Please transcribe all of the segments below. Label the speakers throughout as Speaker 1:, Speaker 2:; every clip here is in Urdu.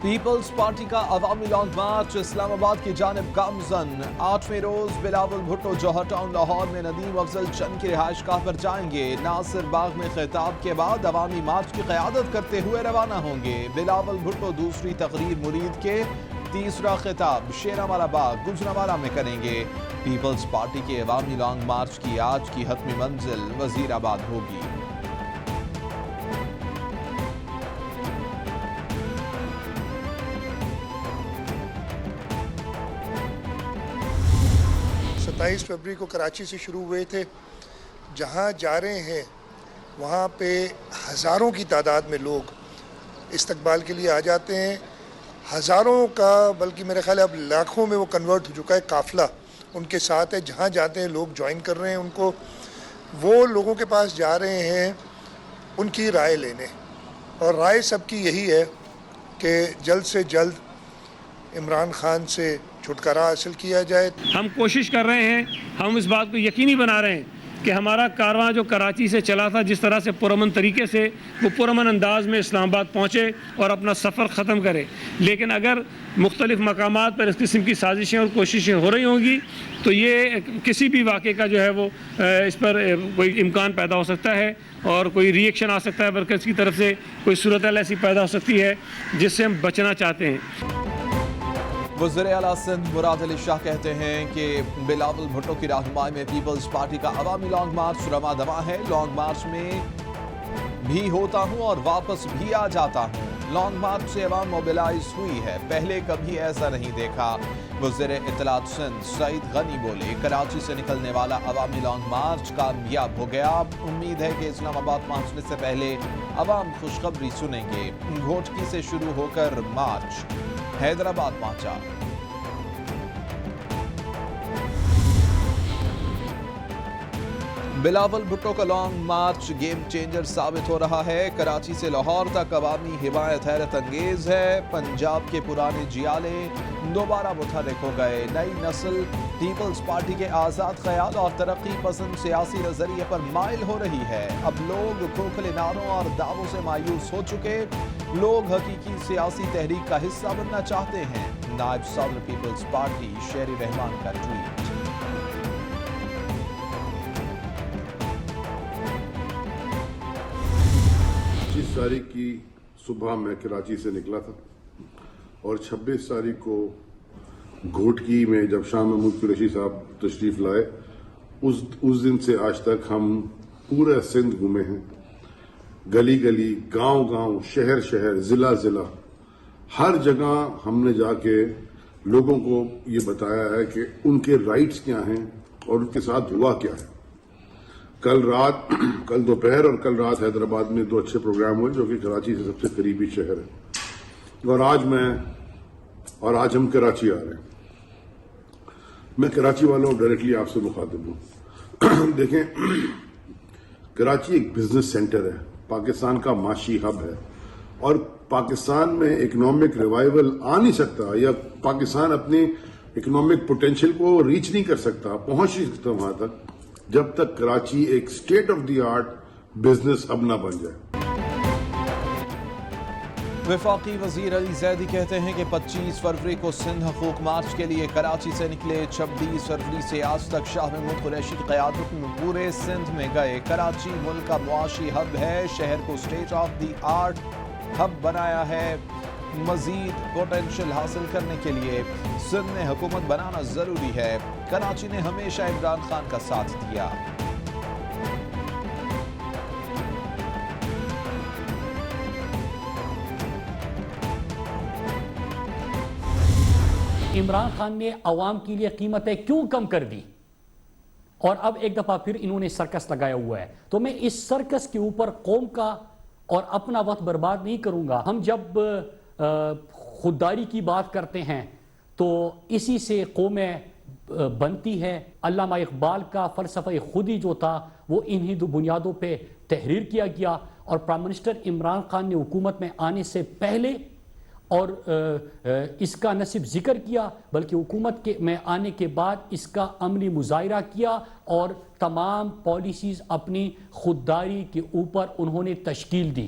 Speaker 1: پیپلز پارٹی کا عوامی لانگ مارچ اسلام آباد کی جانب گامزن 8ویں روز بلاول بھٹو جوہر ٹاؤن لاہور میں ندیم افضل چند کی رہائش گاہ پر جائیں گے. ناصر باغ میں خطاب کے بعد عوامی مارچ کی قیادت کرتے ہوئے روانہ ہوں گے. بلاول بھٹو دوسری تقریر مرید کے تیسرا خطاب شیرامارا باغ گجرانوالہ میں کریں گے. پیپلز پارٹی کے عوامی لانگ مارچ کی آج کی حتمی منزل وزیر آباد ہوگی.
Speaker 2: ستائیس فروری کو کراچی سے شروع ہوئے تھے. جہاں جا رہے ہیں وہاں پہ ہزاروں کی تعداد میں لوگ استقبال کے لیے آ جاتے ہیں. ہزاروں کا بلکہ میرے خیال ہے اب لاکھوں میں وہ کنورٹ ہو چکا ہے. قافلہ ان کے ساتھ ہے. جہاں جاتے ہیں لوگ جوائن کر رہے ہیں ان کو. وہ لوگوں کے پاس جا رہے ہیں ان کی رائے لینے, اور رائے سب کی یہی ہے کہ جلد سے جلد عمران خان سے چھٹکارا حاصل کیا جائے.
Speaker 3: ہم کوشش کر رہے ہیں, ہم اس بات کو یقینی بنا رہے ہیں کہ ہمارا کارواں جو کراچی سے چلا تھا جس طرح سے پرامن طریقے سے وہ پرامن انداز میں اسلام آباد پہنچے اور اپنا سفر ختم کرے. لیکن اگر مختلف مقامات پر اس قسم کی سازشیں اور کوششیں ہو رہی ہوں گی تو یہ کسی بھی واقعے کا جو ہے وہ اس پر کوئی امکان پیدا ہو سکتا ہے اور کوئی ری ایکشن آ سکتا ہے. ورکرز کی طرف سے کوئی صورتحال ایسی پیدا ہو سکتی ہے جس سے ہم بچنا چاہتے ہیں.
Speaker 1: وزیر اعلیٰ سندھ مراد علی شاہ کہتے ہیں کہ بلاول بھٹو کی رہنمائی میں پیپلز پارٹی کا عوامی لانگ مارچ رواں دواں ہے. لانگ مارچ میں بھی ہوتا ہوں اور واپس بھی آ جاتا ہوں. لانگ مارچ سے عوام موبلائز ہوئی ہے, پہلے کبھی ایسا نہیں دیکھا. وزیر اطلاعات سندھ سعید غنی بولے کراچی سے نکلنے والا عوامی لانگ مارچ کامیاب ہو گیا. امید ہے کہ اسلام آباد پہنچنے سے پہلے عوام خوشخبری سنیں گے. گھوٹکی سے شروع ہو کر مارچ حیدرآباد پہنچا. بلاول بھٹو کا لانگ مارچ گیم چینجر ثابت ہو رہا ہے. کراچی سے لاہور تک عوامی حمایت حیرت انگیز ہے. پنجاب کے پرانے جیالے دوبارہ متحرک ہو گئے. نئی نسل پیپلز پارٹی کے آزاد خیال اور ترقی پسند سیاسی نظریے پر مائل ہو رہی ہے. اب لوگ کھوکھلے نعروں اور دعووں سے مایوس ہو چکے. لوگ حقیقی سیاسی تحریک کا حصہ بننا چاہتے ہیں. نائب صدر پیپلز پارٹی شیری رحمان کا ٹویٹ.
Speaker 4: 25 تاریخ کی صبح میں کراچی سے نکلا تھا اور 26 تاریخ کو گھوٹکی میں جب شاہ محمود قریشی صاحب تشریف لائے اس دن سے آج تک ہم پورا سندھ گھومے ہیں. گلی گلی, گاؤں گاؤں, شہر شہر, ضلع ضلع, ہر جگہ ہم نے جا کے لوگوں کو یہ بتایا ہے کہ ان کے رائٹس کیا ہیں اور ان کے ساتھ ہوا کیا ہے. کل دوپہر اور کل رات حیدرآباد میں 2 اچھے پروگرام ہوئے جو کہ کراچی سے سب سے قریبی شہر ہے. اور آج ہم کراچی آ رہے ہیں. میں کراچی والوں ڈائریکٹلی آپ سے مخاطب ہوں. دیکھیں, کراچی ایک بزنس سینٹر ہے, پاکستان کا معاشی ہب ہے, اور پاکستان میں اکنامک ریوائیول آ نہیں سکتا یا پاکستان اپنی اکنامک پوٹینشیل کو ریچ نہیں کر سکتا, پہنچ نہیں سکتا وہاں تک جب تک کراچی ایک state of the art business hub نہ بن جائے.
Speaker 1: وفاقی وزیر علی زیدی کہتے ہیں کہ 25 فروری کو سندھ حقوق مارچ کے لیے کراچی سے نکلے. 26 فروری سے آج تک شاہ محمود قریشی کی قیادت میں پورے سندھ میں گئے. کراچی ملک کا معاشی ہب ہے, شہر کو state of the art hub بنایا ہے. مزید پوٹینشل حاصل کرنے کے لیے سندھ میں حکومت بنانا ضروری ہے. کراچی نے ہمیشہ عمران خان کا ساتھ دیا.
Speaker 5: عمران خان نے عوام کے لیے قیمتیں کیوں کم کر دی, اور اب ایک دفعہ پھر انہوں نے سرکس لگایا ہوا ہے. تو میں اس سرکس کے اوپر قوم کا اور اپنا وقت برباد نہیں کروں گا. ہم جب خودداری کی بات کرتے ہیں تو اسی سے قومیں بنتی ہے. علامہ اقبال کا فلسفہ خودی جو تھا وہ انہی 2 بنیادوں پہ تحریر کیا گیا, اور پرائم منسٹر عمران خان نے حکومت میں آنے سے پہلے اور اس کا نہ صرف ذکر کیا بلکہ حکومت میں آنے کے بعد اس کا عملی مظاہرہ کیا, اور تمام پالیسیز اپنی خودداری کے اوپر انہوں نے تشکیل دی.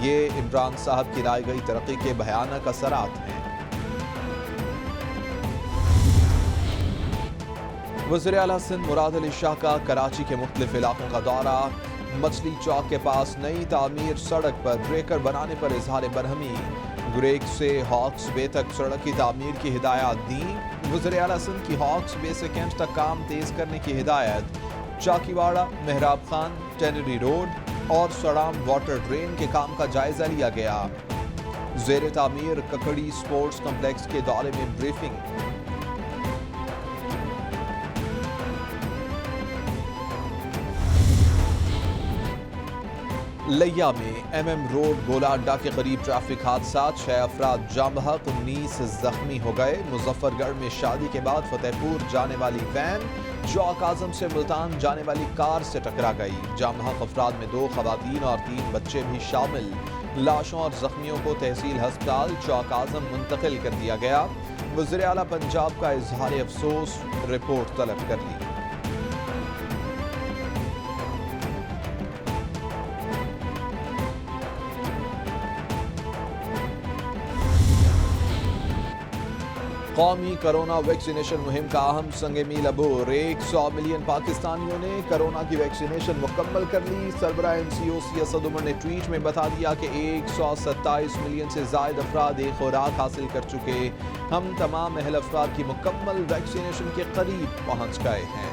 Speaker 1: یہ عمران صاحب کی لائی گئی ترقی کے بھیانک اثرات ہیں۔ وزیر اعلیٰ سندھ مراد علی شاہ کا کراچی کے مختلف علاقوں کا دورہ۔ مچھلی چوک کے پاس نئی تعمیر سڑک پر بریکر بنانے پر اظہار برہمی۔ گریک سے ہاکس بے تک سڑک کی تعمیر کی ہدایات دیں۔ وزیر اعلیٰ سندھ کی ہاکس بے سے کینٹ تک کام تیز کرنے کی ہدایت۔ چاکی واڑہ، محراب خان، ٹینری روڈ اور سڑام واٹر ڈرین کے کام کا جائزہ لیا گیا۔ زیر تعمیر ککڑی سپورٹس کمپلیکس کے دورے میں بریفنگ۔ لیا میں ایم ایم روڈ گولا اڈا کے قریب ٹریفک حادثات، 6 افراد جاں بحق، 19 زخمی ہو گئے۔ مظفر گڑھ میں شادی کے بعد فتح پور جانے والی وین چوک اعظم سے ملتان جانے والی کار سے ٹکرا گئی۔ جاں بحق افراد میں 2 خواتین اور 3 بچے بھی شامل۔ لاشوں اور زخمیوں کو تحصیل ہسپتال چوک اعظم منتقل کر دیا گیا۔ وزیر اعلیٰ پنجاب کا اظہار افسوس، رپورٹ طلب کر لی۔ قومی کرونا ویکسینیشن مہم کا اہم سنگ میل عبور۔ 100 ملین پاکستانیوں نے کرونا کی ویکسینیشن مکمل کر لی۔ سربراہ NCOC اسد عمر نے ٹویٹ میں بتا دیا کہ 127 ملین سے زائد افراد ایک خوراک حاصل کر چکے۔ ہم تمام اہل افراد کی مکمل ویکسینیشن کے قریب پہنچ گئے ہیں۔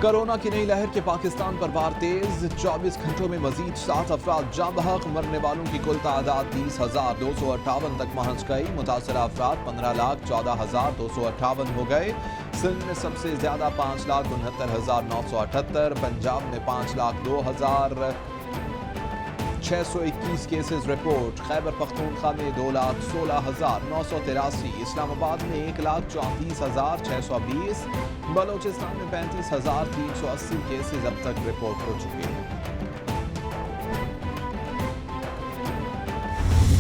Speaker 1: کرونا کی نئی لہر کے پاکستان پر وار تیز۔ 24 گھنٹوں میں مزید 7 افراد جاں بحق، مرنے والوں کی کل تعداد 30,258 تک پہنچ گئی۔ متاثرہ افراد 15,14,258 ہو گئے۔ سندھ میں سب سے زیادہ 5,69,978، پنجاب میں 5,02,621 کیسز رپورٹ، خیبر پختونخوا میں 2,16,983، اسلام آباد میں 1,34,620، بلوچستان میں 35,380 کیسز اب تک رپورٹ ہو چکے ہیں۔